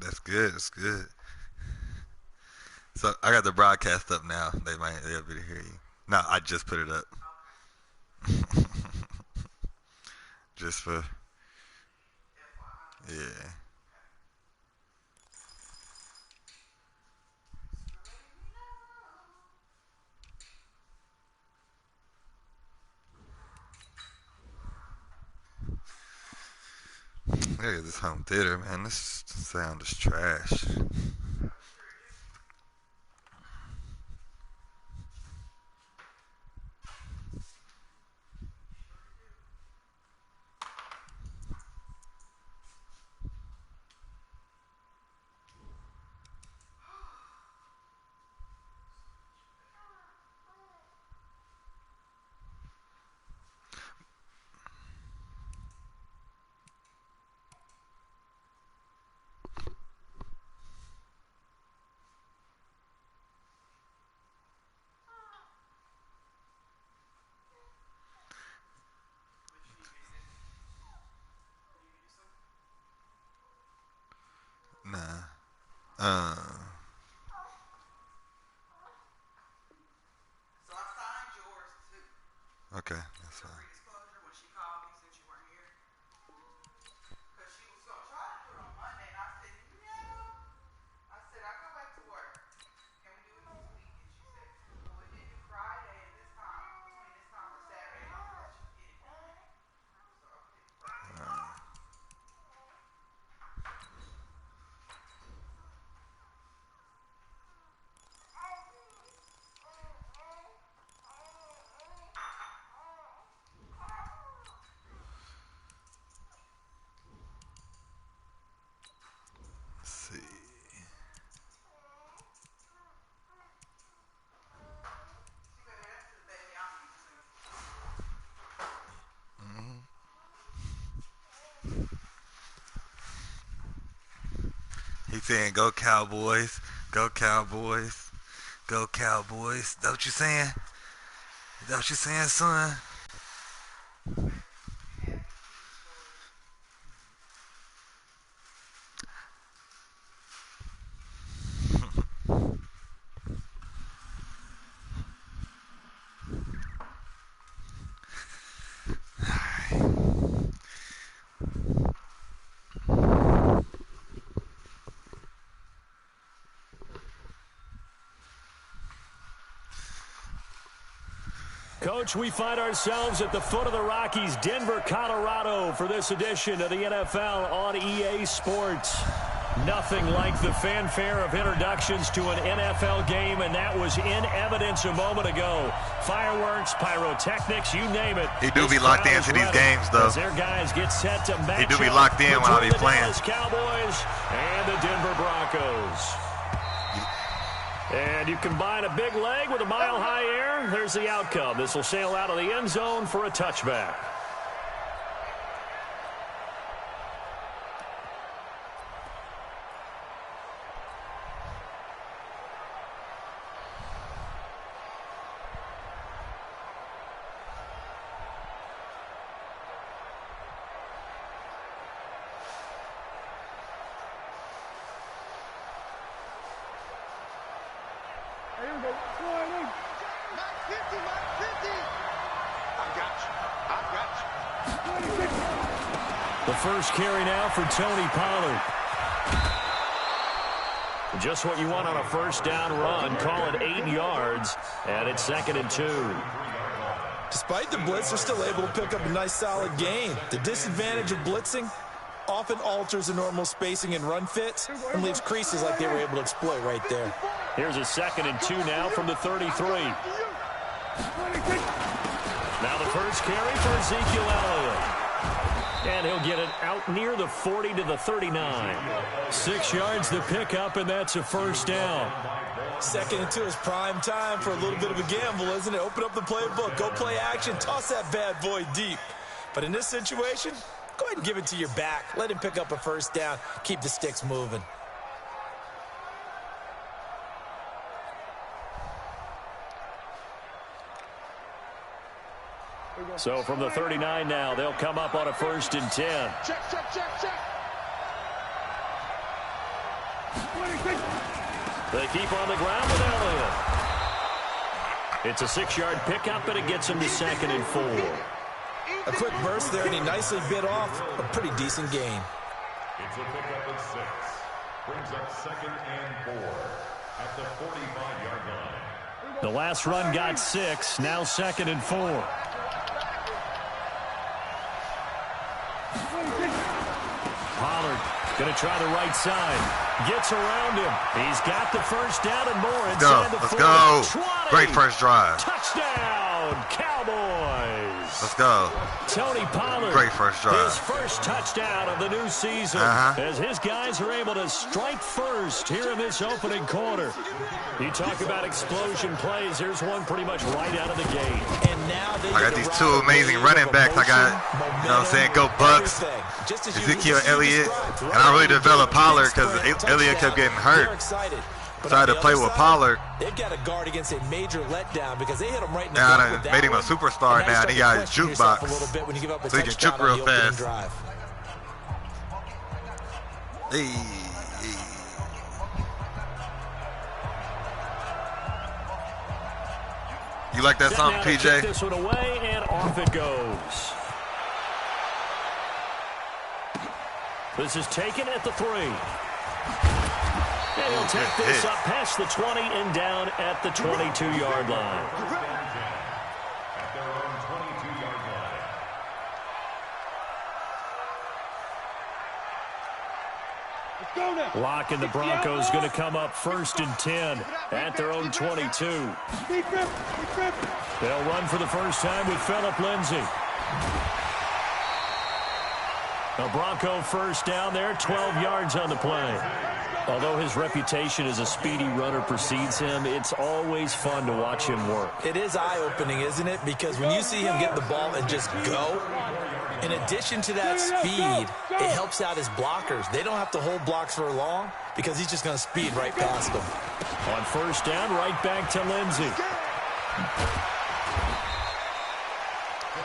That's good. That's good. So I got the broadcast up now. They'll be able to hear you. No, I just put it up. Just for yeah. Look at this home theater, man. This sound is trash. Nah. Okay, that's fine. Let's see. He's saying, "Go Cowboys, go Cowboys, go Cowboys." Is that what you saying? Is that what you saying, son? Coach, we find ourselves at the foot of the Rockies, Denver, Colorado, for this edition of the NFL on EA Sports. Nothing like the fanfare of introductions to an NFL game, and that was in evidence a moment ago. Fireworks, pyrotechnics, you name it. He do be locked into these games, though. As their guys get set to match he do be locked in when I be playing. The Dallas Cowboys and the Denver Broncos. And you combine a big leg with a mile-high air, there's the outcome. This will sail out of the end zone for a touchback. The first carry now for Tony Pollard. Just what you want on a first down run. Call it 8 yards, and it's 2nd and 2. Despite the blitz, they're still able to pick up a nice, solid gain. The disadvantage of blitzing often alters the normal spacing and run fits and leaves creases like they were able to exploit right there. Here's a 2nd and 2 now from the 33. Now the first carry for Ezekiel Elliott. And he'll get it out near the 40 to the 39. 6 yards the pickup, and that's a first down. 2nd and 2 is prime time for a little bit of a gamble, isn't it? Open up the playbook, go play action, toss that bad boy deep. But in this situation, go ahead and give it to your back. Let him pick up a first down. Keep the sticks moving. So from the 39 now, they'll come up on a 1st and 10. Check. They keep on the ground with Elliott. It's a 6-yard pickup, and it gets him to 2nd and 4. A quick burst there, and he nicely bit off a pretty decent gain. It's a pickup of 6. Brings up 2nd and 4 at the 45-yard line. The last run got 6, now 2nd and 4. Pollard going to try the right side. Gets around him. He's got the first down and more inside the 40. Let's go. 20. Great first drive. Touchdown, Cowboys. Let's go. Tony Pollard. Great first drive. His first touchdown of the new season. As his guys are able to strike first here in this opening quarter. You talk about explosion plays. Here's one pretty much right out of the gate. And now I got these 2 amazing running backs. I got, you know what I'm saying, go Bucks. Ezekiel Elliott. And I really developed Pollard because Elliott kept getting hurt. Tried to play with Pollard. They've got a guard against a major letdown because they hit him right in the Now gut with that made him a one. superstar now, and he got his jukebox. A little bit when you give up a So he can touchdown juke on real the opening fast. drive. Hey. You like that song, Kick PJ? this one away, and off it goes. This is taken at the 3. And he'll take this up past the 20 and down at the 22-yard line. At their own 22-yard line. Lock and the Broncos going to come up 1st and 10 at their own 22. They'll run for the first time with Phillip Lindsay. A Bronco first down there, 12 yards on the play. Although his reputation as a speedy runner precedes him, it's always fun to watch him work. It is eye-opening, isn't it? Because when you see him get the ball and just go, in addition to that speed, it helps out his blockers. They don't have to hold blocks for long because he's just going to speed right past them. On first down, right back to Lindsay.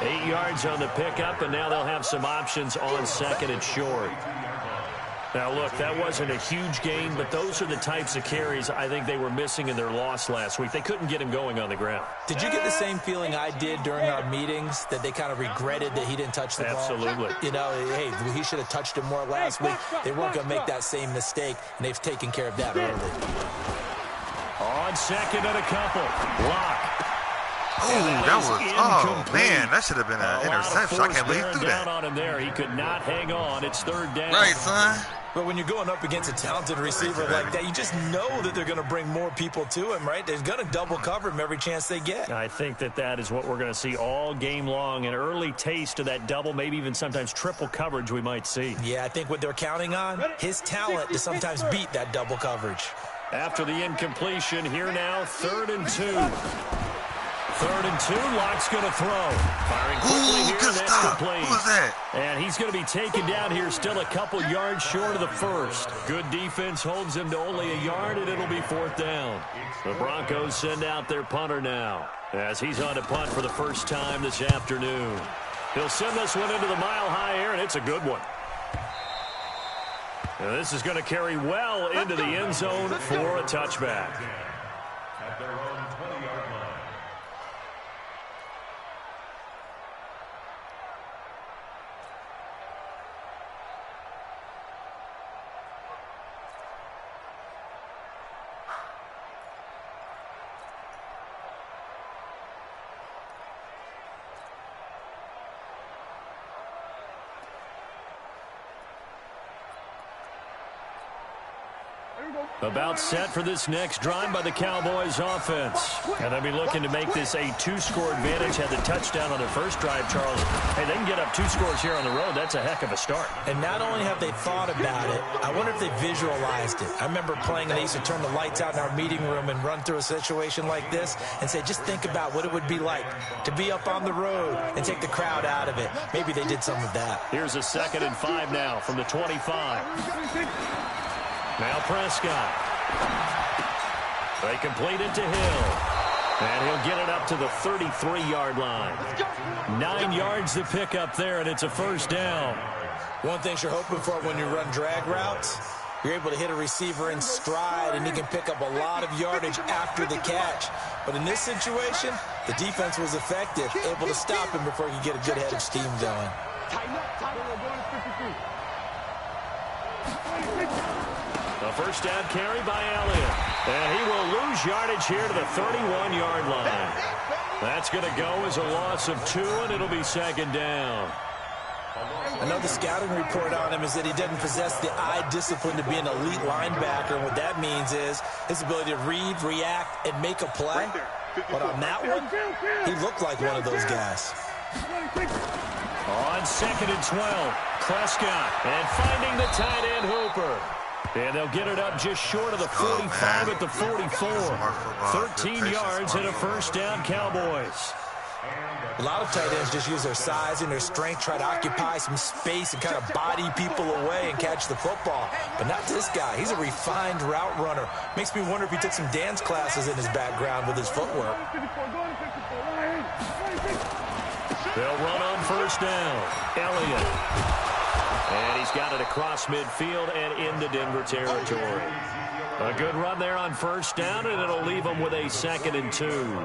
8 yards on the pickup, and now they'll have some options on 2nd and short. Now, look, that wasn't a huge gain, but those are the types of carries I think they were missing in their loss last week. They couldn't get him going on the ground. Did you get the same feeling I did during our meetings, that they kind of regretted that he didn't touch the ball? Absolutely. You know, hey, he should have touched it more last week. They weren't going to make that same mistake, and they've taken care of that early. On 2nd and a couple. Lock. Oh, that was, oh, man, that should have been an interception. I can't believe he threw that. On him there. He could not hang on. It's 3rd down. Right, son. But when you're going up against a talented receiver like that, you just know that they're going to bring more people to him, right? They're going to double cover him every chance they get. I think that is what we're going to see all game long. An early taste of that double, maybe even sometimes triple coverage we might see. Yeah, I think what they're counting on, his talent to sometimes beat that double coverage. After the incompletion, here now, 3rd and 2. 3rd and 2, Lock's going to throw. Firing quickly here, good that's stop. complete. Who was that? And he's going to be taken down here, still a couple yards short of the first. Good defense holds him to only a yard, and it'll be 4th down. The Broncos send out their punter now, as he's on to punt for the first time this afternoon. He'll send this one into the mile-high air, and it's a good one. And this is going to carry well into the end zone for a touchback. At their own 20-yard line. About set for this next drive by the Cowboys offense. And they'll be looking to make this a 2-score advantage. Had the touchdown on their first drive, Charles. Hey, they can get up 2 scores here on the road. That's a heck of a start. And not only have they thought about it, I wonder if they visualized it. I remember playing, and they used to turn the lights out in our meeting room and run through a situation like this and say, just think about what it would be like to be up on the road and take the crowd out of it. Maybe they did some of that. Here's a 2nd and 5 now from the 25. Now Prescott. They complete it to Hill. And he'll get it up to the 33-yard line. 9 yards to pick up there, and it's a first down. One thing you're hoping for when you run drag routes You're able to hit a receiver in stride, and he can pick up a lot of yardage after the catch. But in this situation, the defense was effective, able to stop him before he could get a good head of steam going. The first down carry by Elliott. And he will lose yardage here to the 31-yard line. That's going to go as a loss of 2, and it'll be second down. I know the scouting report on him is that he doesn't possess the eye discipline to be an elite linebacker. And what that means is his ability to read, react, and make a play. But on that one, he looked like one of those guys. On second and 12, Prescott. And finding the tight end, Hooper. And they'll get it up just short of the 45 at the 44. 13 yards and a first down, Cowboys. A lot of tight ends just use their size and their strength, try to occupy some space and kind of body people away and catch the football. But not this guy. He's a refined route runner. Makes me wonder if he took some dance classes in his background with his footwork. They'll run on first down. Elliott. And he's got it across midfield and into Denver territory. A good run there on first down, and it'll leave them with a 2nd and 2.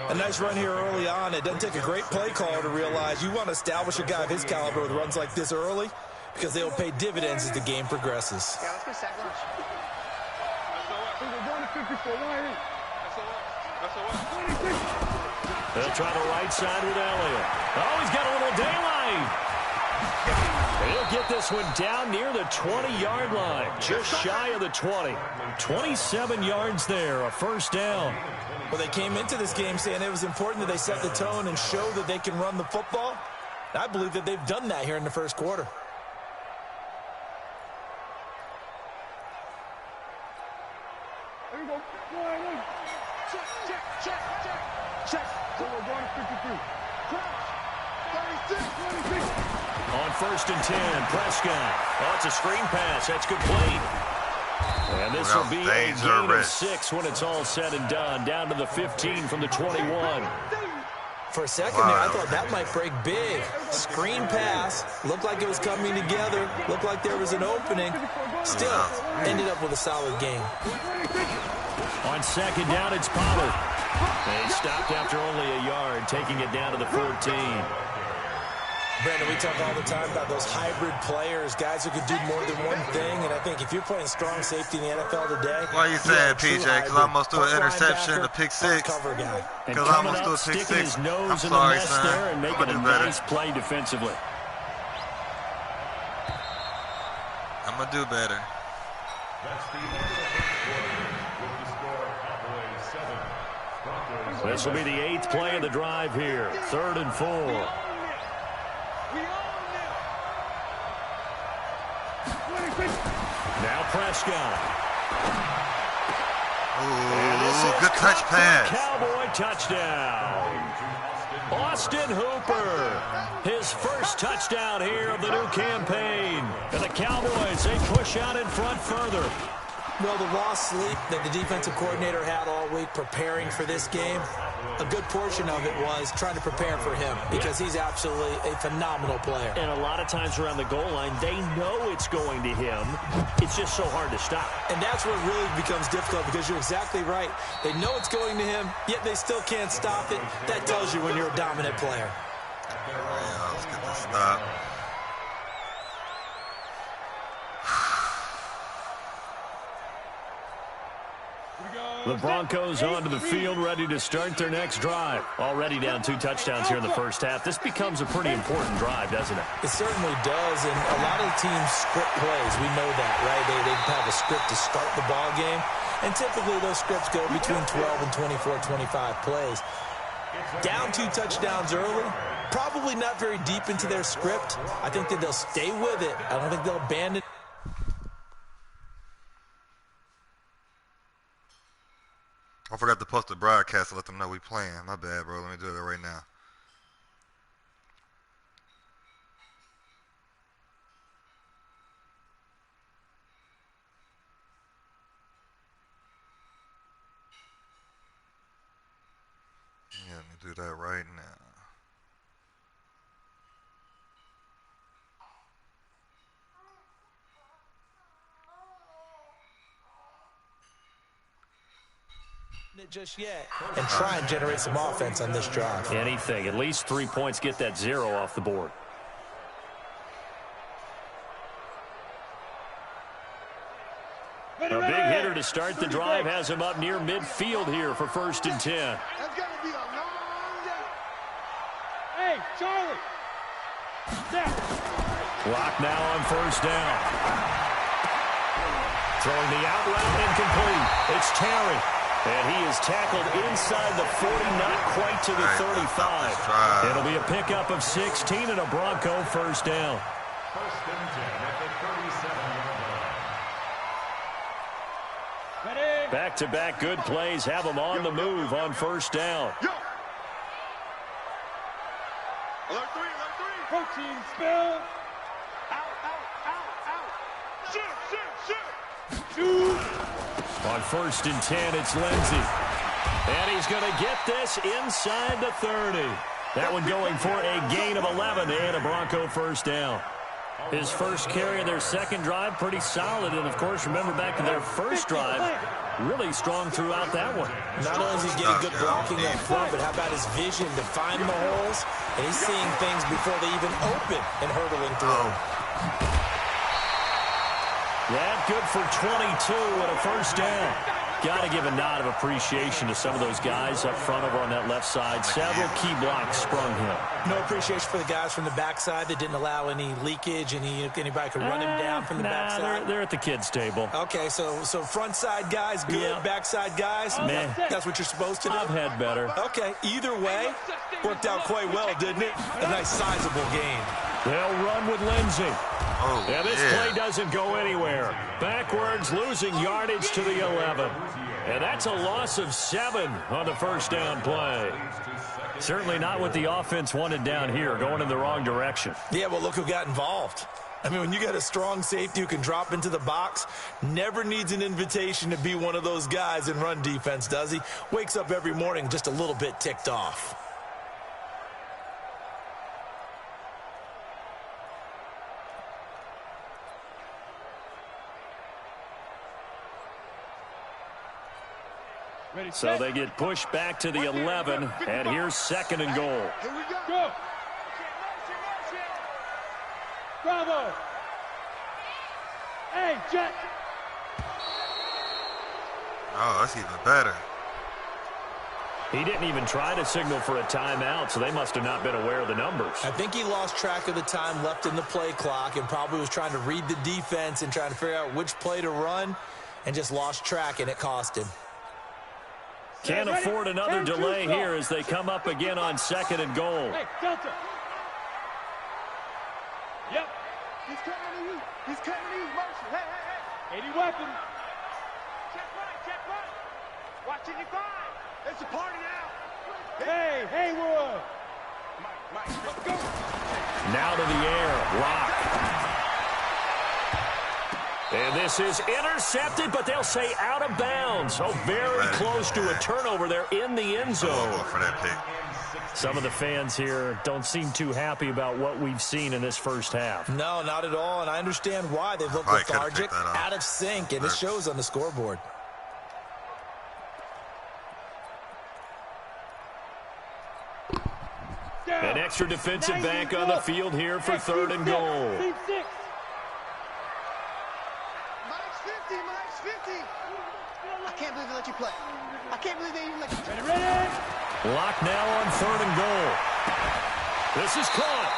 A nice run here early on. It doesn't take a great play caller to realize you want to establish a guy of his caliber with runs like this early because they will pay dividends as the game progresses. Yeah, let's go second. They'll try the right side with Elliott. Oh, he's got a little daylight. He'll get this one down near the 20-yard line, just shy of the 20. 27 yards there, a first down. Well, they came into this game saying it was important that they set the tone and show that they can run the football. I believe that they've done that here in the first quarter. There you go. Check. So we're going to 53. Crouch. 36. On first and 10, Prescott. Oh, it's a screen pass. That's complete. And this will be a gain of 6 when it's all said and done. Down to the 15 from the 21. For a second there, I thought that might break big. Screen pass. Looked like it was coming together. Looked like there was an opening. Still, ended up with a solid game. On second down, it's Pollard. They stopped after only a yard, taking it down to the 14. Brandon, we talk all the time about those hybrid players, guys who can do more than one thing, and I think if you're playing strong safety in the NFL today... Why are you saying, PJ? Because I almost threw an interception, a pick 6. Because I almost threw a pick 6. I'm sorry, son. And making a nice play defensively. I'm going to do better. This will be the 8th play of the drive here. 3rd and 4. Now Prescott. Ooh, good touch pass. Cowboy touchdown. Austin Hooper. His first touchdown here of the new campaign. And the Cowboys, they push out in front further. Well, the lost sleep that the defensive coordinator had all week preparing for this game, a good portion of it was trying to prepare for him because he's absolutely a phenomenal player. And a lot of times around the goal line, they know it's going to him. It's just so hard to stop. And that's where it really becomes difficult because you're exactly right. They know it's going to him, yet they still can't stop it. That tells you when you're a dominant player. Yeah, let's get this stop. The Broncos onto the field, ready to start their next drive. Already down 2 touchdowns here in the first half. This becomes a pretty important drive, doesn't it? It certainly does, and a lot of the teams script plays. We know that, right? They have a script to start the ball game, and typically those scripts go between 12 and 24, 25 plays. Down 2 touchdowns early, probably not very deep into their script. I think that they'll stay with it. I don't think they'll abandon it. I forgot to post the broadcast to let them know we playing. My bad, bro. Let me do that right now. Yeah, let me do that right now. Just yet, and try and generate some offense on this drive. Anything. At least 3 points. Get that 0 off the board. A big hitter to start the drive has him up near midfield here for 1st and 10. That's gonna be a long day. Hey, Charlie. Clock now on 1st down. Throwing the out route incomplete. It's Terry. And he is tackled inside the 40, not quite to the 35. It'll be a pickup of 16 and a Bronco 1st down. 1st and 10 at the 37-yard line. Back-to-back good plays have them on the move on 1st down. Yo. Alert 3. Protein spill. Out. Shoot. On 1st and 10, it's Lindsey. And he's going to get this inside the 30. That one going for a gain of 11 and a Bronco 1st down. His first carry of their second drive, pretty solid. And, of course, remember back to their first drive, really strong throughout that one. Not only is he getting good blocking up front, but how about his vision to find the holes? And he's seeing things before they even open and hurdling through. That good for 22 and a 1st down. Got to give a nod of appreciation to some of those guys up front over on that left side. Several key blocks sprung him. No appreciation for the guys from the backside that didn't allow any leakage, anybody could run him down from the backside. They're at the kids' table. Okay, so front side guys good, backside guys, man. That's what you're supposed to do? I've had better. Okay, either way, worked out quite well, didn't it? A nice sizable gain. They'll run with Lindsey. And this play doesn't go anywhere. Backwards, losing yardage to the 11. And that's a loss of 7 on the 1st down play. Certainly not what the offense wanted down here, going in the wrong direction. Yeah, well, look who got involved. I mean, when you got a strong safety who can drop into the box, never needs an invitation to be one of those guys in run defense, does he? Wakes up every morning just a little bit ticked off. So they get pushed back to the 11, and here's 2nd and goal. Here we go. Bravo. Hey, Jet. Oh, that's even better. He didn't even try to signal for a timeout, so they must have not been aware of the numbers. I think he lost track of the time left in the play clock and probably was trying to read the defense and trying to figure out which play to run and just lost track, and it cost him. Can't afford another delay here as they come up again on 2nd and goal. Hey, Delta. Yep. He's coming to you. He's coming to you. Motion. Hey. 80 weapons. Check right. Watch it, 5. It's a party now. Hey, Haywood. Mike, let's go. Now to the air. Lock. And this is intercepted, but they'll say out of bounds. Oh, very close to a turnover there in the end zone. For that pick. Some of the fans here don't seem too happy about what we've seen in this first half. No, not at all, and I understand why. They've looked lethargic, out of sync, and it shows on the scoreboard. An extra defensive back on the field here for 3rd and goal. I can't believe they let you play. I can't believe they even let you play. Ready? Lock now on 3rd and goal. This is caught.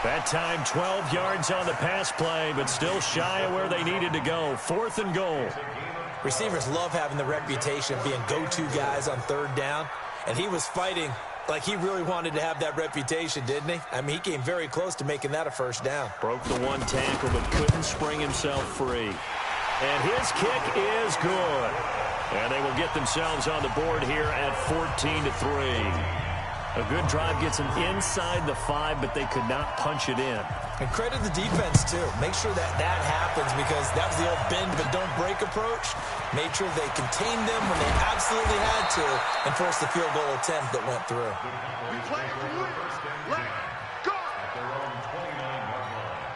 That time 12 yards on the pass play, but still shy of where they needed to go. 4th and goal. Receivers love having the reputation of being go-to guys on 3rd down, and he was fighting like he really wanted to have that reputation, didn't he? I mean, he came very close to making that a 1st down. Broke the one tackle, but couldn't spring himself free. And his kick is good. And they will get themselves on the board here at 14-3. A good drive gets them inside the 5, but they could not punch it in. And credit the defense, too. Make sure that happens, because that was the old bend but don't break approach. Made sure they contained them when they absolutely had to and forced the field goal attempt that went through. We play to win. Let's go. At their own 29-yard line.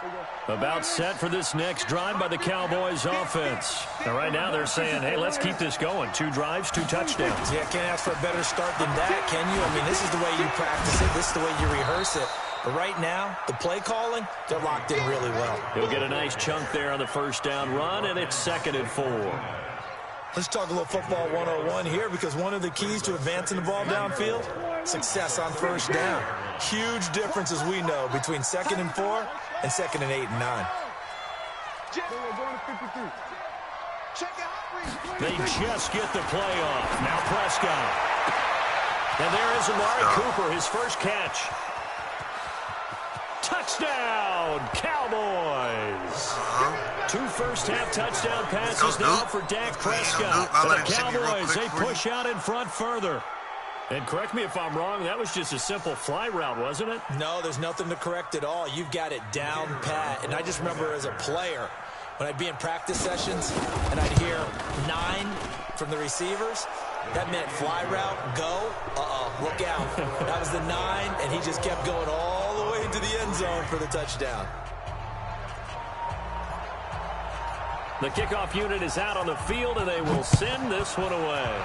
Here we go. About set for this next drive by the Cowboys offense. Now, right now they're saying, hey, let's keep this going. 2 drives, 2 touchdowns. Yeah, can't ask for a better start than that, can you? I mean, this is the way you practice it. This is the way you rehearse it. But right now, the play calling, they're locked in really well. He'll get a nice chunk there on the first down run, and it's 2nd and 4. Let's talk a little football 101 here, because one of the keys to advancing the ball downfield, success on first down. Huge difference, as we know, between 2nd and 4 and 2nd and 8 and 9. They just get the play off. Now Prescott. And there is Amari Cooper, his first catch. Touchdown, Cowboys. 2 first-half touchdown passes now for Dak Prescott. And the Cowboys, they push out in front further. And correct me if I'm wrong, that was just a simple fly route, wasn't it? No, there's nothing to correct at all. You've got it down pat. And I just remember as a player, when I'd be in practice sessions and I'd hear 9 from the receivers, that meant fly route, go, look out. That was the 9, and he just kept going all the way into the end zone for the touchdown. The kickoff unit is out on the field, and they will send this one away.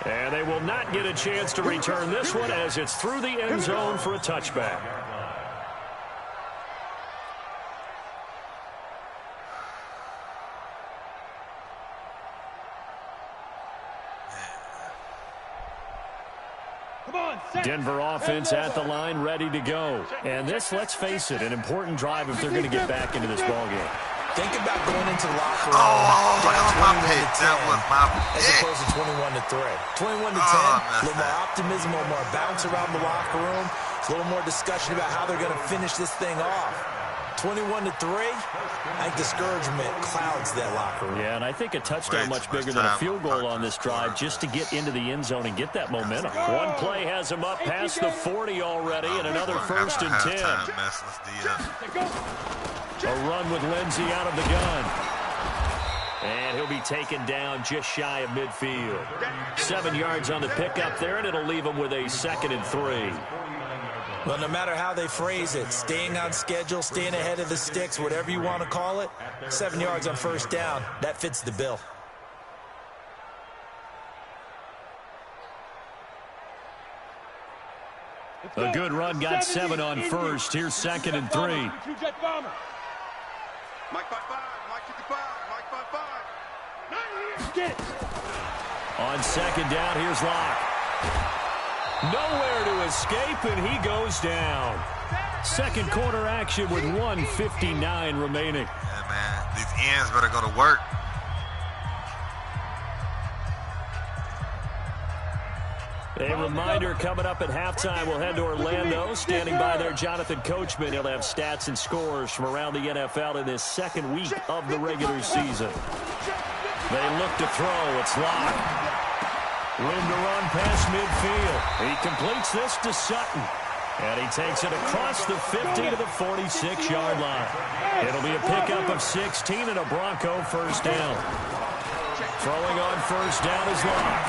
And they will not get a chance to return this one as it's through the end zone for a touchback. Denver offense at the line, ready to go. And this, let's face it, an important drive if they're going to get back into this ballgame. Think about going into the locker room. That was my pick. As opposed to 21-3. 21-10, a little more optimism, a little more bounce around the locker room. A little more discussion about how they're going to finish this thing off. 21-3, I think discouragement clouds that locker room. Yeah, and I think a touchdown much bigger than a field goal on this drive just to get into the end zone and get that momentum. One play has him up past the 40 already, and another 1st and 10. A run with Lindsey out of the gun. And he'll be taken down just shy of midfield. 7 yards on the pickup there, and it'll leave him with a 2nd and 3. Well, no matter how they phrase it, staying on schedule, staying ahead of the sticks, whatever you want to call it, 7 yards on first down, that fits the bill. A good run got 7 on first. Here's 2nd and 3. Mike 5-5, Mike 55, Mike 5-5. On 2nd down, here's Locke. Nowhere to escape, and he goes down. Second quarter action with 1:59 remaining. Yeah, man. These ends better go to work. A reminder coming up at halftime, we'll head to Orlando. Standing by there, Jonathan Coachman. He'll have stats and scores from around the NFL in this 2nd week of the regular season. They look to throw. It's Locke. Room to run past midfield. He completes this to Sutton. And he takes it across the 50 to the 46-yard line. It'll be a pickup of 16 and a Bronco first down. Throwing on first down is Locke.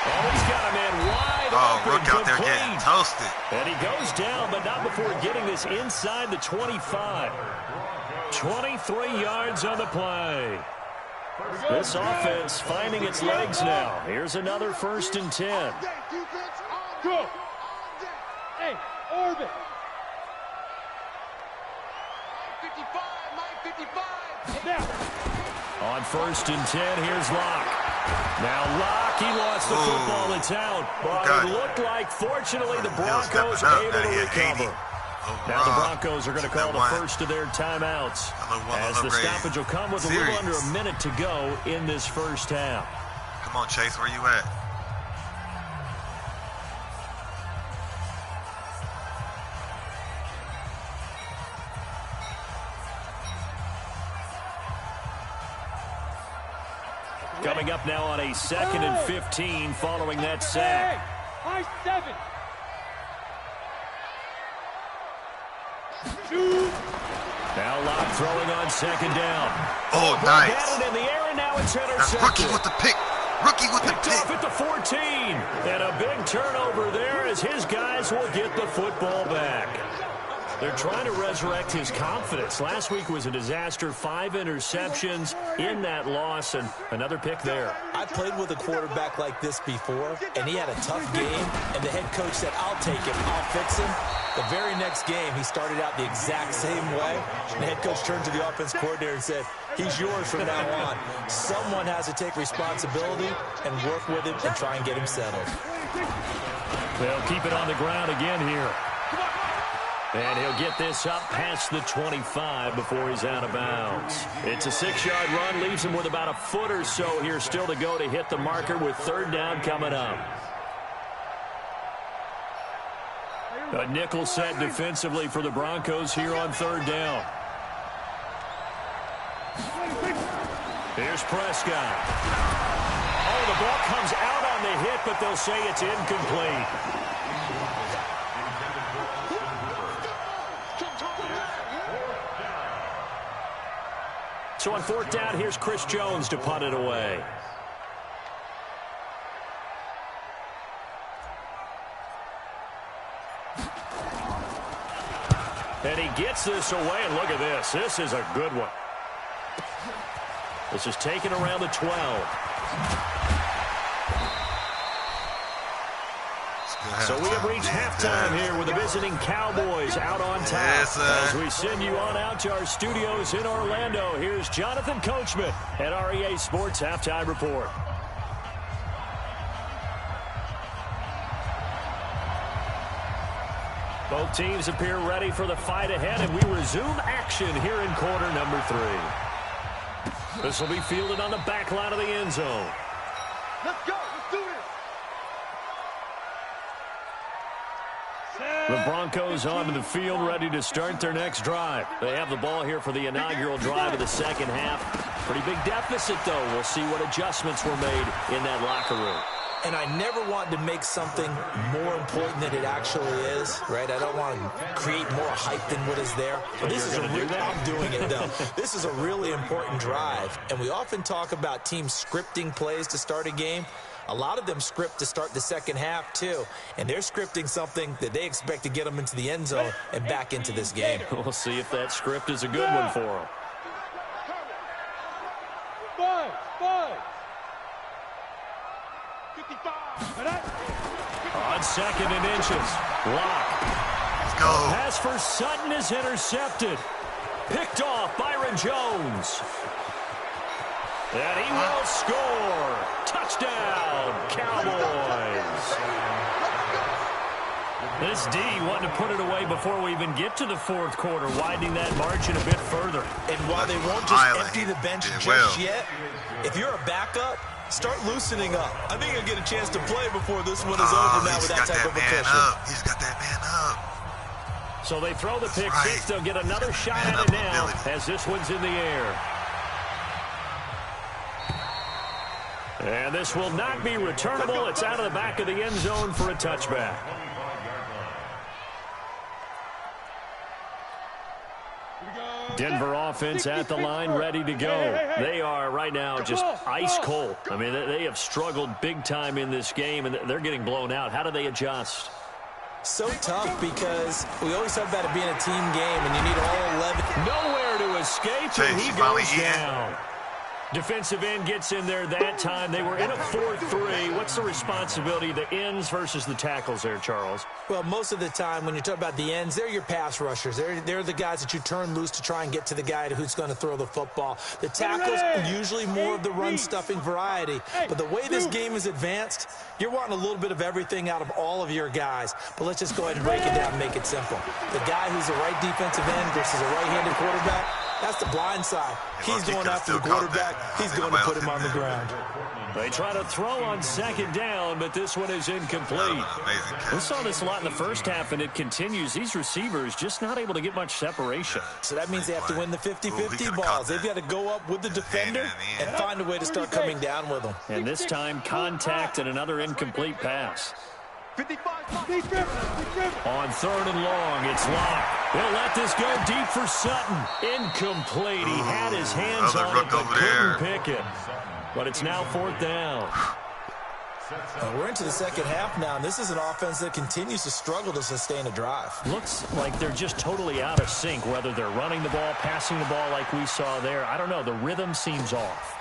Oh, he's got a man wide open. Rook out there getting toasted. And he goes down, but not before getting this inside the 25. 23 yards on the play. This offense finding its legs now. Here's another 1st and 10. Go. Hey, orbit. 55. Now. On 1st and 10, here's Locke. Now Locke, he lost the football. It's out. But it looked like, fortunately, the Broncos are able to recover. Now the Broncos are going to call the first of their timeouts, as the stoppage will come with a little under a minute to go in this first half. Come on, Chase, where you at? Coming up now on a 2nd and 15 following that sack. High 7. Now Locke throwing on 2nd down. Oh, nice. Got it in the air, and now it's That's intercepted. Rookie with the pick. Rookie with the picked pick. off at the 14. And a big turnover there as his guys will get the football back. They're trying to resurrect his confidence. Last week was a disaster. 5 interceptions in that loss, and another pick there. I played with a quarterback like this before, and he had a tough game, and the head coach said, I'll take him, I'll fix him. The very next game, he started out the exact same way. And the head coach turned to the offense coordinator and said, he's yours from now on. Someone has to take responsibility and work with him and try and get him settled. They'll keep it on the ground again here. And he'll get this up past the 25 before he's out of bounds. It's a 6-yard run, leaves him with about a foot or so here still to go to hit the marker with 3rd down coming up. A nickel set defensively for the Broncos here on 3rd down. Here's Prescott. Oh, the ball comes out on the hit, but they'll say it's incomplete. So on 4th down, here's Chris Jones to punt it away. And he gets this away, and look at this. This is a good one. This is taken around the 12. So we have reached halftime here with the visiting Cowboys out on top. Yes, as we send you on out to our studios in Orlando, here's Jonathan Coachman at REA Sports Halftime Report. Both teams appear ready for the fight ahead, and we resume action here in quarter number 3. This will be fielded on the back line of the end zone. Let's go. Let's do this. The Broncos onto the field, ready to start their next drive. They have the ball here for the inaugural drive of the second half. Pretty big deficit, though. We'll see what adjustments were made in that locker room. And I never want to make something more important than it actually is, right? I don't want to create more hype than what is there. But this is I'm doing it, though. This is a really important drive. And we often talk about teams scripting plays to start a game. A lot of them script to start the second half, too. And they're scripting something that they expect to get them into the end zone and back into this game. We'll see if that script is a good one for them. 55. On 2nd and inches. Lock. Let's go. Pass for Sutton is intercepted. Picked off Byron Jones. And he will score. Touchdown, Cowboys. This D wanting to put it away before we even get to the 4th quarter, widening that margin a bit further. And while they won't just empty the bench just yet, if you're a backup, start loosening up. I think you'll get a chance to play before this one is over now with that type of a cushion. He's got that man up. So they throw the pick six. They'll get another shot at it now as this one's in the air. And this will not be returnable. It's out of the back of the end zone for a touchback. Denver offense at the line, ready to go. They are right now just ice cold. I mean, they have struggled big time in this game, and they're getting blown out. How do they adjust? So tough because we always talk about it being a team game, and you need all 11. Nowhere to escape, and he goes down. Defensive end gets in there that time. They were in a 4-3. What's the responsibility of the ends versus the tackles there, Charles? Well, most of the time when you talk about the ends, they're your pass rushers. They're the guys that you turn loose to try and get to the guy who's going to throw the football. The tackles are usually more of the run-stuffing variety. But the way this game is advanced, you're wanting a little bit of everything out of all of your guys. But let's just go ahead and break it down and make it simple. The guy who's a right defensive end versus a right-handed quarterback, that's the blind side. He's going after the quarterback. He's going to put him on the ground. They try to throw on second down, but this one is incomplete. We saw this a lot in the first half, and it continues. These receivers just not able to get much separation. So that means they have to win the 50-50 balls. They've got to go up with the defender and find a way to start coming down with them. And this time, contact and another incomplete pass. 55. On third and long, it's locked. They'll let this go deep for Sutton. Incomplete. He had his hands on it, but couldn't pick it. But it's now 4th down. We're into the second half now, and this is an offense that continues to struggle to sustain a drive. Looks like they're just totally out of sync, whether they're running the ball, passing the ball like we saw there. I don't know. The rhythm seems off.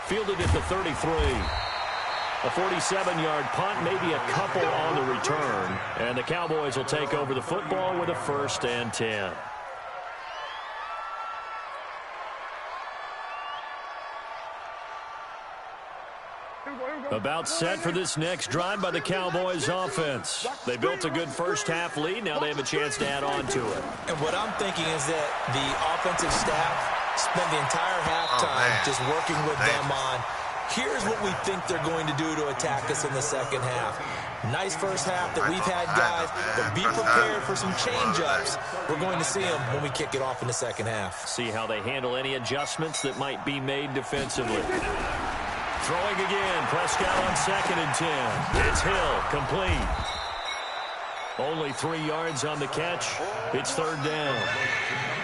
Fielded at the 33. A 47-yard punt, maybe a couple on the return. And the Cowboys will take over the football with a 1st and 10. About set for this next drive by the Cowboys offense. They built a good first half lead. Now they have a chance to add on to it. And what I'm thinking is that the offensive staff spent the entire halftime just working with them on, here's what we think they're going to do to attack us in the second half. Nice first half that we've had, guys, but be prepared for some change-ups. We're going to see them when we kick it off in the second half. See how they handle any adjustments that might be made defensively. Throwing again. Prescott on 2nd and 10. It's Hill. Complete. Only 3 yards on the catch. It's 3rd down.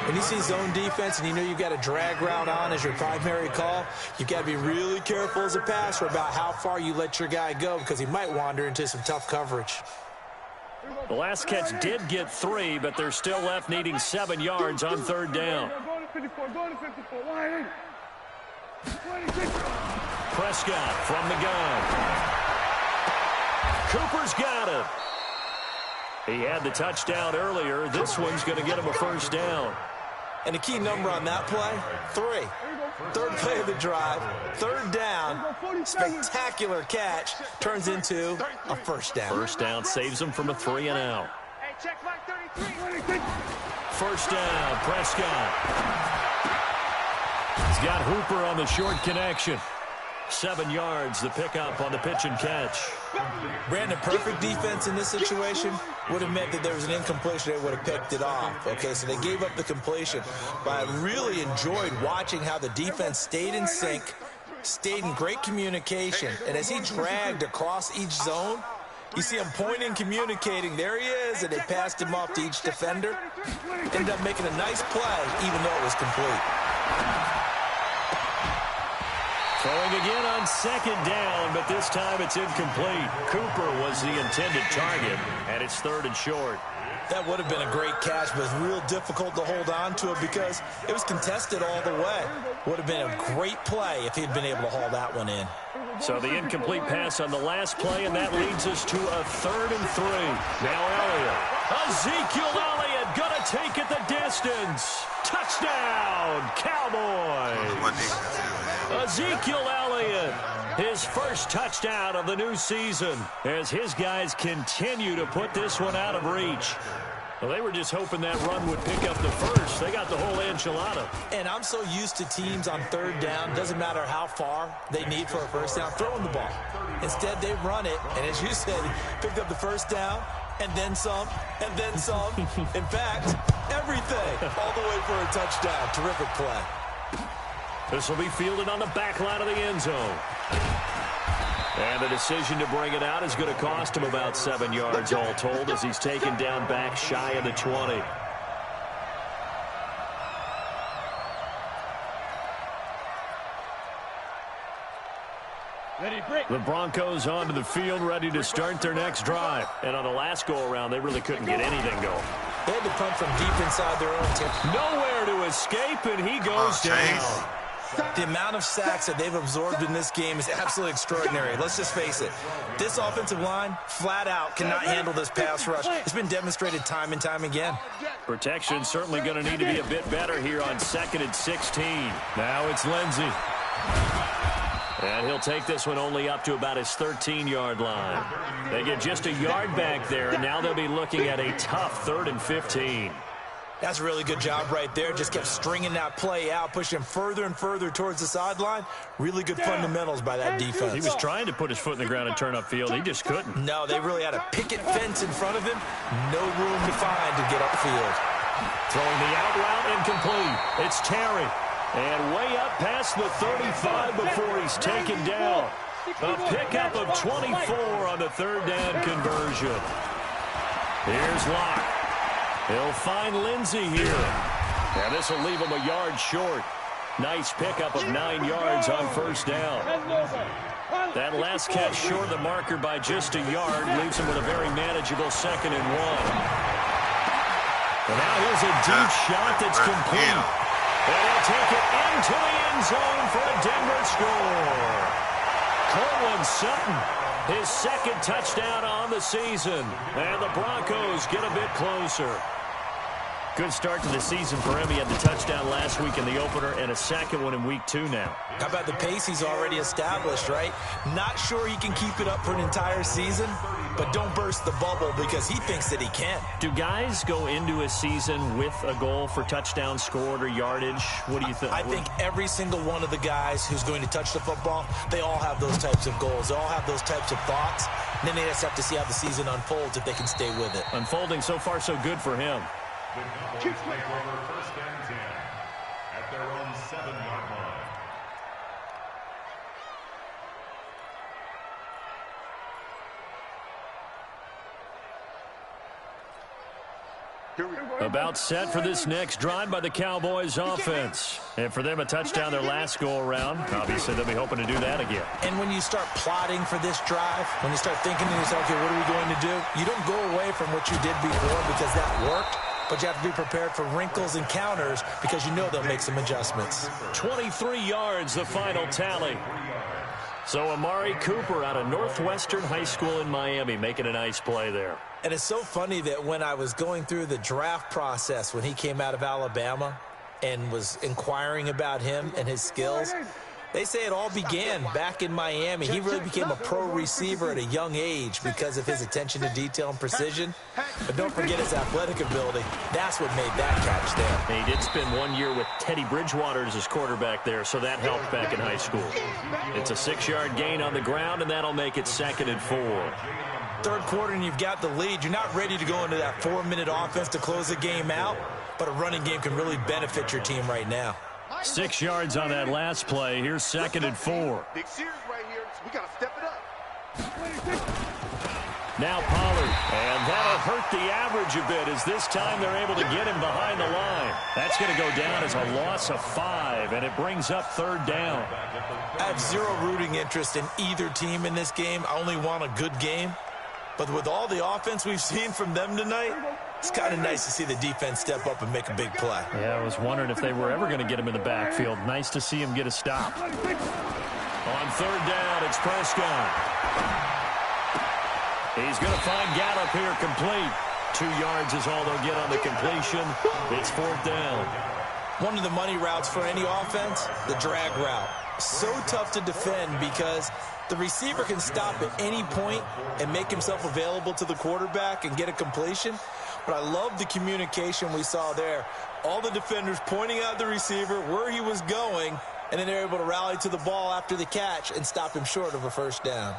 When you see zone defense and you know you've got a drag route on as your primary call, you've got to be really careful as a passer about how far you let your guy go because he might wander into some tough coverage. The last catch did get 3, but they're still left needing 7 yards on 3rd down. Prescott from the gun. Cooper's got it. He had the touchdown earlier. This one's going to get him a 1st down. And the key number on that play, 3. 3rd play of the drive, 3rd down, spectacular catch, turns into a 1st down. 1st down saves him from a 3 and out. 1st down, Prescott. He's got Hooper on the short connection. 7 yards, the pickup on the pitch and catch. Brandon, perfect defense in this situation would have meant that there was an incompletion. They would have picked it off. Okay, so they gave up the completion. But I really enjoyed watching how the defense stayed in sync, stayed in great communication. And as he dragged across each zone, you see him pointing, communicating. There he is, and they passed him off to each defender. Ended up making a nice play, even though it was complete. Throwing again on 2nd down, but this time it's incomplete. Cooper was the intended target, and it's 3rd and short. That would have been a great catch, but it's real difficult to hold on to it because it was contested all the way. Would have been a great play if he'd been able to haul that one in. So the incomplete pass on the last play, and that leads us to a 3rd and 3. Now Elliott. Ezekiel Elliott gonna take it the distance. Touchdown, Cowboys. Ezekiel Elliott, his first touchdown of the new season as his guys continue to put this one out of reach. Well, they were just hoping that run would pick up the first. They got the whole enchilada. And I'm so used to teams on 3rd down, doesn't matter how far they need for a 1st down, throwing the ball. Instead, they run it, and as you said, picked up the 1st down, and then some, and then some. In fact, everything, all the way for a touchdown. Terrific play. This will be fielded on the back line of the end zone. And the decision to bring it out is going to cost him about 7 yards all told as he's taken down back shy of the 20. The Broncos onto the field ready to start their next drive. And on the last go-around, they really couldn't get anything going. They had to punt from deep inside their own 10. Nowhere to escape, and he goes down. The amount of sacks that they've absorbed in this game is absolutely extraordinary. Let's just face it. This offensive line, flat out, cannot handle this pass rush. It's been demonstrated time and time again. Protection certainly going to need to be a bit better here on 2nd and 16. Now it's Lindsey. And he'll take this one only up to about his 13-yard line. They get just a yard back there, and now they'll be looking at a tough 3rd and 15. That's a really good job right there. Just kept stringing that play out, pushing him further and further towards the sideline. Really good fundamentals by that defense. He was trying to put his foot in the ground and turn upfield. He just couldn't. No, they really had a picket fence in front of him. No room to find to get upfield. Throwing the out route incomplete. It's Terry. And way up past the 35 before he's taken down. A pickup of 24 on the 3rd down conversion. Here's Locke. He'll find Lindsey here. And this will leave him a yard short. Nice pickup of 9 yards on first down. That last catch short of the marker by just a yard leaves him with a very manageable 2nd and 1. And now here's a deep shot that's complete. And he'll take it into the end zone for a Denver score. Courtland Sutton, his 2nd touchdown on the season. And the Broncos get a bit closer. Good start to the season for him. He had the touchdown last week in the opener and a 2nd one in week 2 now. How about the pace he's already established, right? Not sure he can keep it up for an entire season, but don't burst the bubble because he thinks that he can. Do guys go into a season with a goal for touchdown scored or yardage? What do you think? I think every single one of the guys who's going to touch the football, they all have those types of goals. They all have those types of thoughts. And then they just have to see how the season unfolds if they can stay with it. Unfolding so far so good for him. The Cowboys take over 1st and 10 at their own 7-yard line. About set for this next drive by the Cowboys offense. And for them, a touchdown their last go-around. Obviously, they'll be hoping to do that again. And when you start plotting for this drive, when you start thinking to yourself, okay, what are we going to do? You don't go away from what you did before because that worked. But you have to be prepared for wrinkles and counters because you know they'll make some adjustments. 23 yards, the final tally. So Amari Cooper out of Northwestern High School in Miami making a nice play there. And it's so funny that when I was going through the draft process when he came out of Alabama and was inquiring about him and his skills, they say it all began back in Miami. He really became a pro receiver at a young age because of his attention to detail and precision. But don't forget his athletic ability. That's what made that catch there. He did spend 1 year with Teddy Bridgewater as his quarterback there, so that helped back in high school. It's a 6-yard gain on the ground, and that'll make it 2nd and 4. 3rd quarter, and you've got the lead. You're not ready to go into that 4-minute offense to close the game out, but a running game can really benefit your team right now. 6 yards on that last play. Here's 2nd and 4. Big series right here, so we got to step it up. Now Pollard, and that'll hurt the average a bit as this time they're able to get him behind the line. That's going to go down as a loss of 5, and it brings up 3rd down. I have zero rooting interest in either team in this game. I only want a good game. But with all the offense we've seen from them tonight, it's kind of nice to see the defense step up and make a big play. Yeah, I was wondering if they were ever going to get him in the backfield. Nice to see him get a stop. On 3rd down, it's Prescott. He's going to find Gallup here complete. 2 yards is all they'll get on the completion. It's 4th down. One of the money routes for any offense, the drag route. So tough to defend because the receiver can stop at any point and make himself available to the quarterback and get a completion. But I love the communication we saw there. All the defenders pointing out the receiver, where he was going, and then they're able to rally to the ball after the catch and stop him short of a 1st down.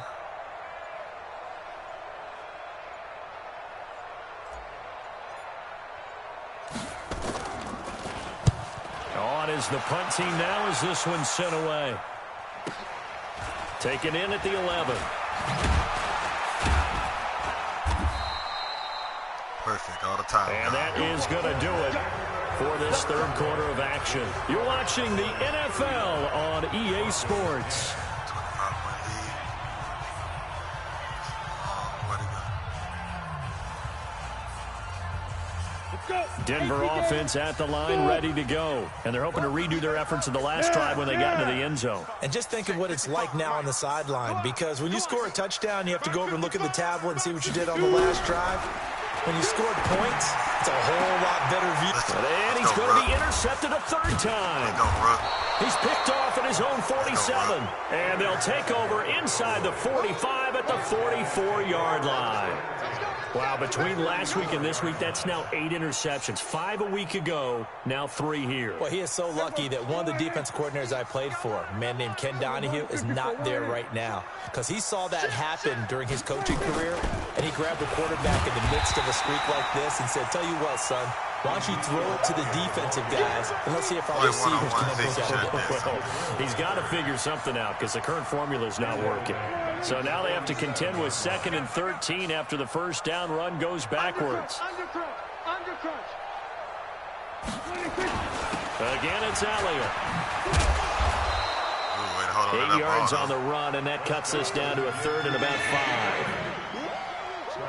On is the punt team now as this one's sent away. Taken in at the 11. Perfect all the time. And that is going to do it for this 3rd quarter of action. You're watching the NFL on EA Sports. 25-point lead. Denver offense at the line, ready to go. And they're hoping to redo their efforts in the last drive when they got into the end zone. And just think of what it's like now on the sideline, because when you score a touchdown, you have to go over and look at the tablet and see what you did on the last drive. When you scored points, it's a whole lot better view. And he's going to be intercepted a 3rd time. He's picked off at his own 47. And they'll take over inside the 45 at the 44-yard line. Wow, between last week and this week, that's now 8 interceptions. 5 a week ago, now 3 here. Well, he is so lucky that one of the defense coordinators I played for, a man named Ken Donahue, is not there right now. Because he saw that happen during his coaching career, and he grabbed the quarterback in the midst of a streak like this and said, tell you what, son, why don't you throw it to the defensive guys, and let's see if our receivers can improve. Well, he's got to figure something out because the current formula is not working. So now they have to contend with 2nd and 13 after the 1st down run goes backwards. Under crunch. Again, it's Elliott. 8 yards on the run, and that cuts us down to a third and about 5.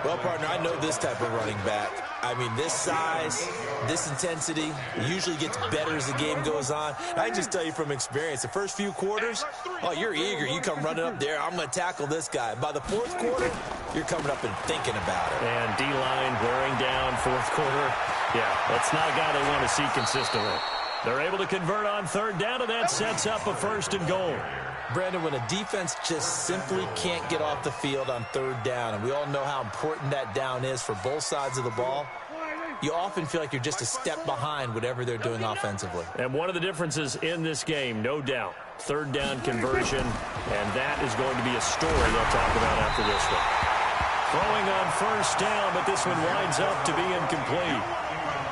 Well, partner, I know this type of running back. I mean, this size, this intensity usually gets better as the game goes on. I can just tell you from experience, the first few quarters, oh, you're eager. You come running up there, I'm going to tackle this guy. By the fourth quarter, you're coming up and thinking about it. And D-line wearing down fourth quarter. Yeah, that's not a guy they want to see consistently. They're able to convert on third down, and that sets up a 1st and goal. Brandon, when a defense just simply can't get off the field on third down, and we all know how important that down is for both sides of the ball, you often feel like you're just a step behind whatever they're doing offensively. And one of the differences in this game, no doubt, third down conversion, and that is going to be a story they'll talk about after this one. Throwing on 1st down, but this one winds up to be incomplete.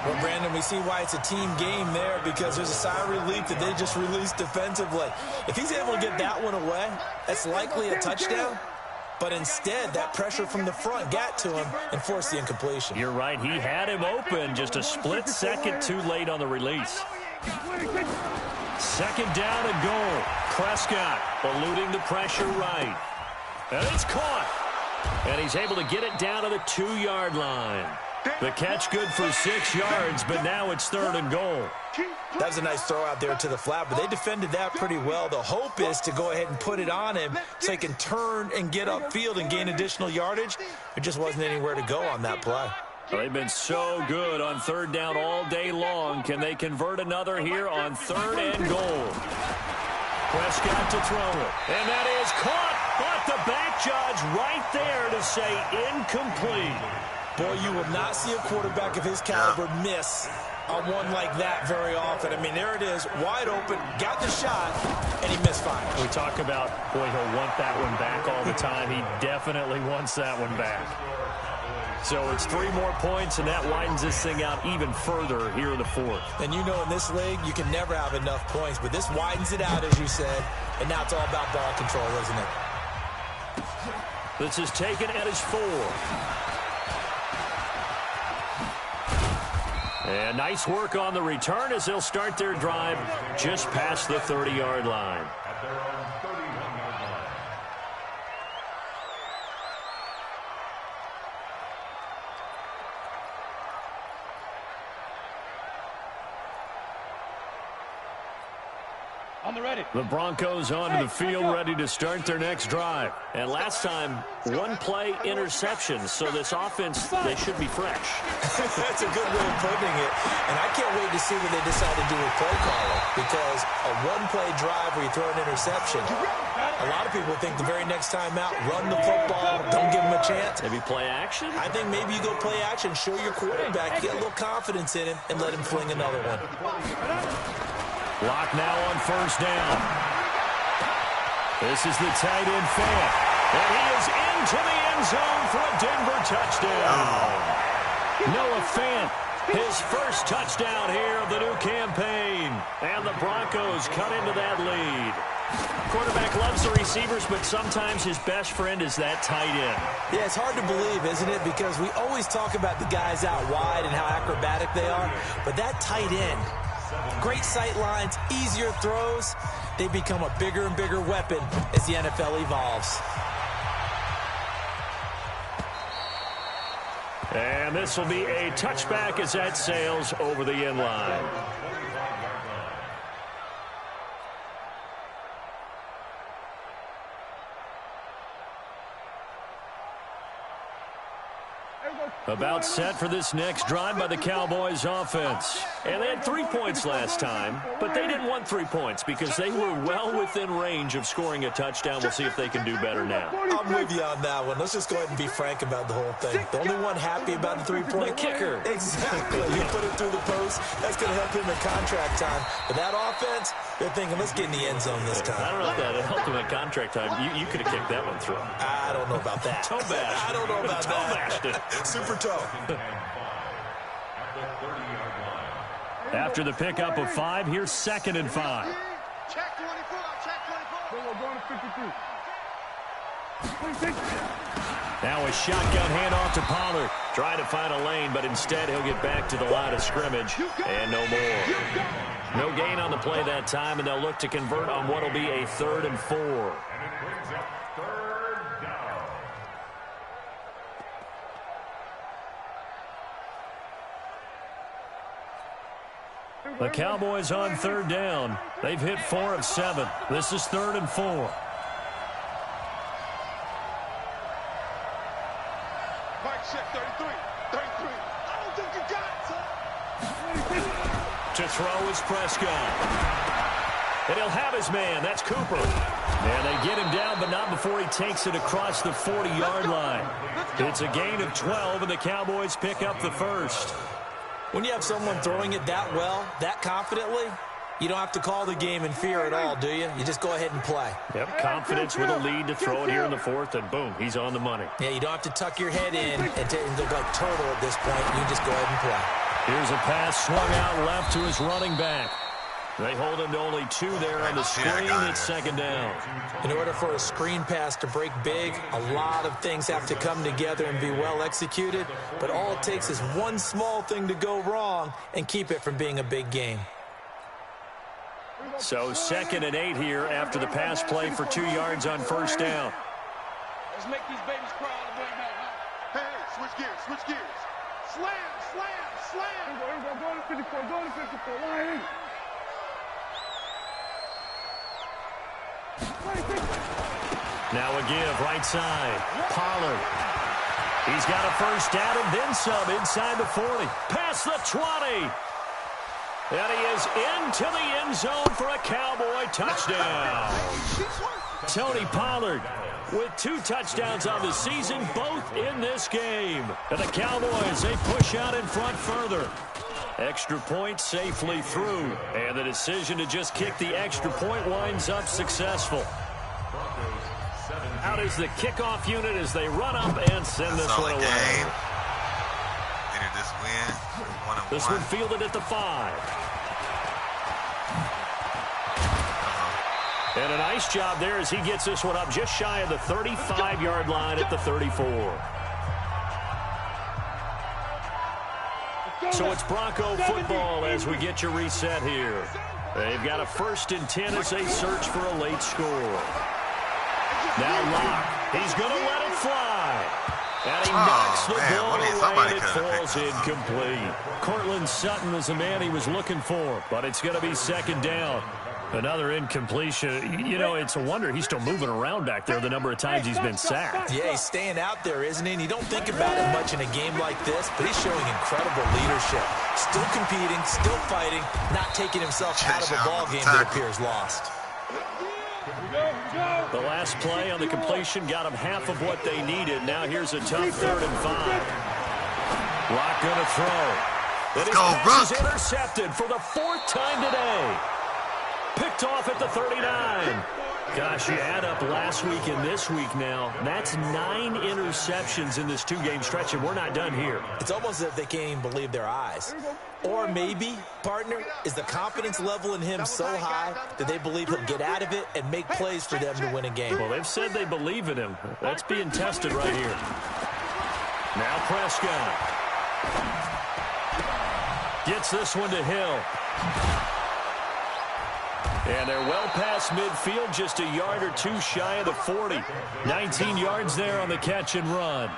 Well, Brandon, we see why it's a team game there, because there's a sigh of relief that they just released defensively. If he's able to get that one away, that's likely a touchdown. But instead, that pressure from the front got to him and forced the incompletion. You're right. He had him open, just a split second too late on the release. 2nd down and goal. Prescott eluding the pressure right. And it's caught. And he's able to get it down to the 2-yard line. The catch good for 6 yards, but now it's 3rd and goal. That was a nice throw out there to the flat, but they defended that pretty well. The hope is to go ahead and put it on him so he can turn and get upfield and gain additional yardage. There just wasn't anywhere to go on that play. They've been so good on third down all day long. Can they convert another here on 3rd and goal? Prescott to throw it. And that is caught. But the back judge right there to say incomplete. Boy, you will not see a quarterback of his caliber miss on one like that very often. I mean, there it is, wide open, got the shot, and he misfired. We talk about, boy, he'll want that one back all the time. He definitely wants that one back. So it's 3 more points, and that widens this thing out even further here in the 4th. And you know in this league, you can never have enough points, but this widens it out, as you said, and now it's all about ball control, isn't it? This is taken at his 4. And nice work on the return as they'll start their drive just past the 30-yard line. At their own 31-yard line. On the ready. The Broncos onto the field ready to start their next drive. And last time, 1-play interception. So this offense, they should be fresh. That's a good way of putting it. And I can't wait to see what they decide to do with play calling. Because a 1-play drive where you throw an interception, a lot of people think the very next time out, run the football, don't give them a chance. Maybe play action? I think maybe you go play action, show your quarterback, get a little confidence in him, and let him fling another one. Block now on 1st down. This is the tight end Fant. And he is into the end zone for a Denver touchdown. Noah Fant, his first touchdown here of the new campaign. And the Broncos cut into that lead. Quarterback loves the receivers, but sometimes his best friend is that tight end. Yeah, it's hard to believe, isn't it? Because we always talk about the guys out wide and how acrobatic they are. But that tight end, great sight lines, easier throws. They become a bigger and bigger weapon as the NFL evolves. And this will be a touchback as that sails over the end line. About set for this next drive by the Cowboys offense. And they had 3 points last time, but they didn't want 3 points because they were well within range of scoring a touchdown. We'll see if they can do better now. I'm with you on that one. Let's just go ahead and be frank about the whole thing. The only one happy about the 3-point kicker. Exactly. You put it through the post. That's going to help him in contract time. But that offense, they're thinking, let's get in the end zone this time. I don't know if that helped him in contract time. You could have kicked that one through. I don't know about that. Toe bash. I don't know about toe that. Bashed it. Super toe. After the pickup of 5, here's 2nd and 5. Check 24. Check 24. We're going to 52. Now a shotgun handoff to Pollard. Trying to find a lane, but instead he'll get back to the line of scrimmage, and no more. No gain on the play that time, and they'll look to convert on what will be a 3rd and 4. And it brings up 3rd down. The Cowboys on 3rd down. They've hit 4 of 7. This is 3rd and 4. Check 33. 33. I don't think you got it, son. To throw is Prescott. And he'll have his man. That's Cooper. And they get him down, but not before he takes it across the 40-yard line. It's a gain of 12, and the Cowboys pick up the first. When you have someone throwing it that well, that confidently, you don't have to call the game in fear at all, do you? You just go ahead and play. Yep, confidence with a lead to throw it here in the 4th, and boom, he's on the money. Yeah, you don't have to tuck your head in and look like turtle at this point. You just go ahead and play. Here's a pass swung out left to his running back. They hold him to only 2 there on the screen. It's 2nd down. In order for a screen pass to break big, a lot of things have to come together and be well executed. But all it takes is one small thing to go wrong and keep it from being a big game. So 2nd and 8 here after the pass play for 2 yards on 1st down. Let's make these babies cry all the way back, huh? Hey, switch gears, switch gears. Slam, slam, slam. Go to 54, go to 54. Line in. Now a give, right side. Pollard. He's got a 1st down and then some inside the 40. Past the 20. And he is into the end zone for a Cowboy touchdown. Tony Pollard with 2 touchdowns on the season, both in this game. And the Cowboys, they push out in front further. Extra point safely through. And the decision to just kick the extra point winds up successful. Out is the kickoff unit as they run up and send this one away. This win, 1-1. This one fielded at the 5. And a nice job there as he gets this one up just shy of the 35-yard line at the 34. So it's Bronco football as we get you reset here. They've got a 1st and 10 as they search for a late score. Now Locke, he's going to let it fly. And he knocks the ball away, and it falls incomplete. Cortland Sutton was the man he was looking for, but it's going to be 2nd down. Another incompletion. You know, it's a wonder he's still moving around back there the number of times he's been sacked. Yeah, he's staying out there, isn't he? And you don't think about it much in a game like this, but he's showing incredible leadership. Still competing, still fighting, not taking himself out of a ball game that appears lost. The last play on the completion got them half of what they needed. Now here's a tough 3rd and 5. Rock going to throw. Let's go, Rock. Is intercepted for the 4th time today. Picked off at the 39. Gosh, you add up last week and this week now. That's 9 interceptions in this 2-game stretch, and we're not done here. It's almost as if they can't even believe their eyes. Or maybe, partner, is the confidence level in him so high that they believe he'll get out of it and make plays for them to win a game. Well, they've said they believe in him. That's being tested right here. Now Prescott. Gets this one to Hill. And they're well past midfield, just a yard or 2 shy of the 40. 19 yards there on the catch and run.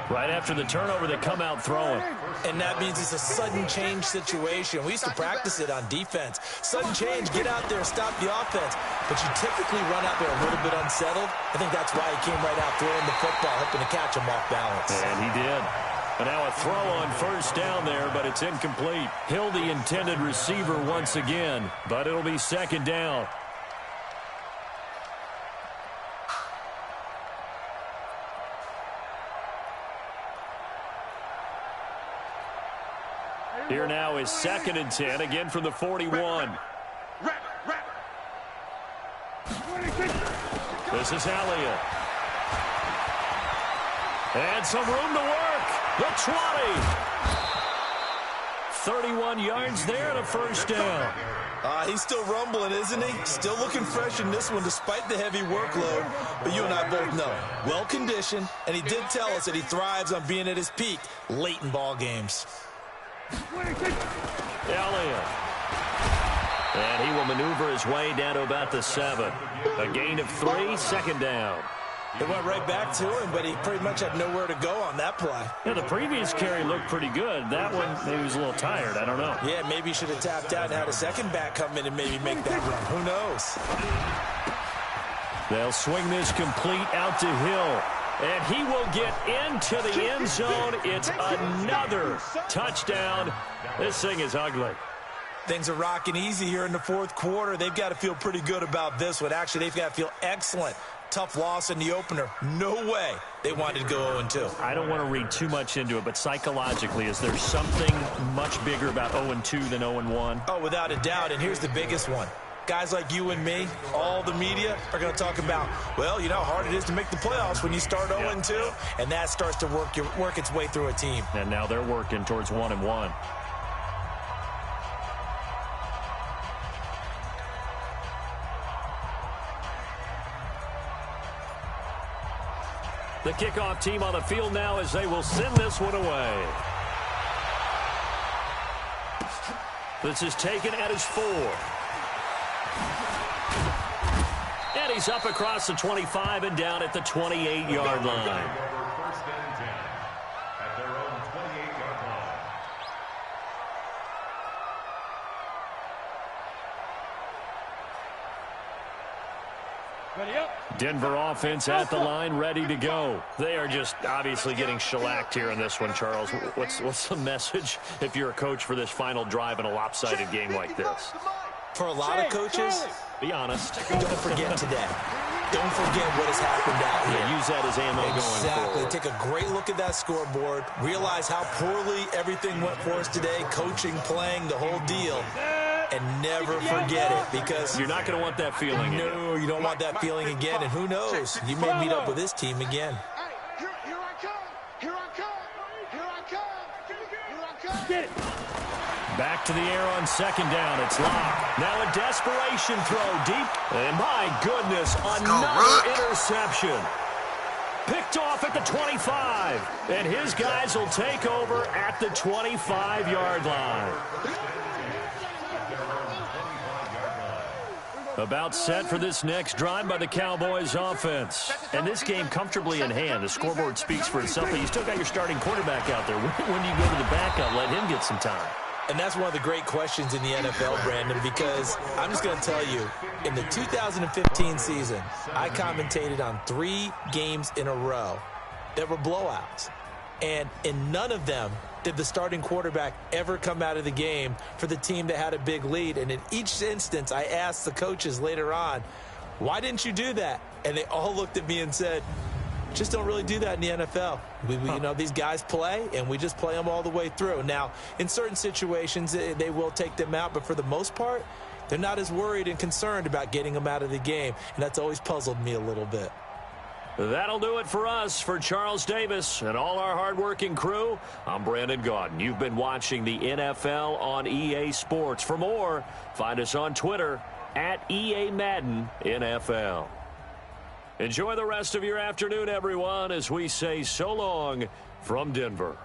Right after the turnover, they come out throwing. And that means it's a sudden change situation. We used to practice it on defense. Sudden change, get out there, stop the offense. But you typically run out there a little bit unsettled. I think that's why he came right out throwing the football, hoping to catch him off balance. And he did. And now a throw on 1st down there, but it's incomplete. Hill, the intended receiver once again, but it'll be 2nd down. Here now is 2nd and 10, again from the 41. This is Elliott. And some room to work. The 20. 31 yards there and a first down. He's still rumbling, isn't he? Still looking fresh in this one despite the heavy workload. But you and I both know, well-conditioned, and he did tell us that he thrives on being at his peak late in ball games. Elliott. And he will maneuver his way down to about the 7. A gain of 3, second down. It went right back to him, but he pretty much had nowhere to go on that play. Yeah, the previous carry looked pretty good. That one, maybe he was a little tired. I don't know. Yeah, maybe he should have tapped out and had a second back come in and maybe make that run. Who knows? They'll swing this complete out to Hill. And he will get into the end zone. It's another touchdown. This thing is ugly. Things are rocking easy here in the fourth quarter. They've got to feel pretty good about this one. Actually, they've got to feel excellent. Tough loss in the opener. No way they wanted to go 0-2. I don't want to read too much into it, but psychologically, is there something much bigger about 0-2 than 0-1? Oh, without a doubt, and here's the biggest one. Guys like you and me, all the media, are going to talk about, well, you know how hard it is to make the playoffs when you start 0-2, and that starts to work its way through a team. And now they're working towards 1-1. The kickoff team on the field now as they will send this one away. This is taken at his 4. And he's up across the 25 and down at the 28-yard line. First and 10 at their own 28-yard line. Ready up. Denver offense at the line, ready to go. They are just obviously getting shellacked here in this one, Charles. What's the message if you're a coach for this final drive in a lopsided game like this? For a lot of coaches, Be honest. don't forget today. Don't forget what has happened out here. Yeah, use that as ammo going Exactly. forward. Take a great look at that scoreboard. Realize how poorly everything went for us today. Coaching, playing, the whole deal. And never forget it, because You're not going to want that feeling. no, you don't want that feeling again. And who knows? You may meet up with this team again. Hey, here I come. Here I come. Here I come. Here I come. Get it. Back to the air on second down. It's locked. Now a desperation throw deep. And my goodness, another interception. Picked off at the 25. And his guys will take over at the 25-yard line. About set for this next drive by the Cowboys offense. And this game comfortably in hand. The scoreboard speaks for itself, but you still got your starting quarterback out there. When do you go to the backup? Let him get some time. And that's one of the great questions in the NFL, Brandon, because I'm just going to tell you, in the 2015 season, I commentated on 3 games in a row that were blowouts. And in none of them did the starting quarterback ever come out of the game for the team that had a big lead. And in each instance, I asked the coaches later on, why didn't you do that? And they all looked at me and said, just don't really do that in the NFL. You know, these guys play, and we just play them all the way through. Now, in certain situations, they will take them out, but for the most part, they're not as worried and concerned about getting them out of the game, and that's always puzzled me a little bit. That'll do it for us. For Charles Davis and all our hardworking crew, I'm Brandon Gaudin. You've been watching the NFL on EA Sports. For more, find us on Twitter at EA Madden NFL. Enjoy the rest of your afternoon, everyone, as we say so long from Denver.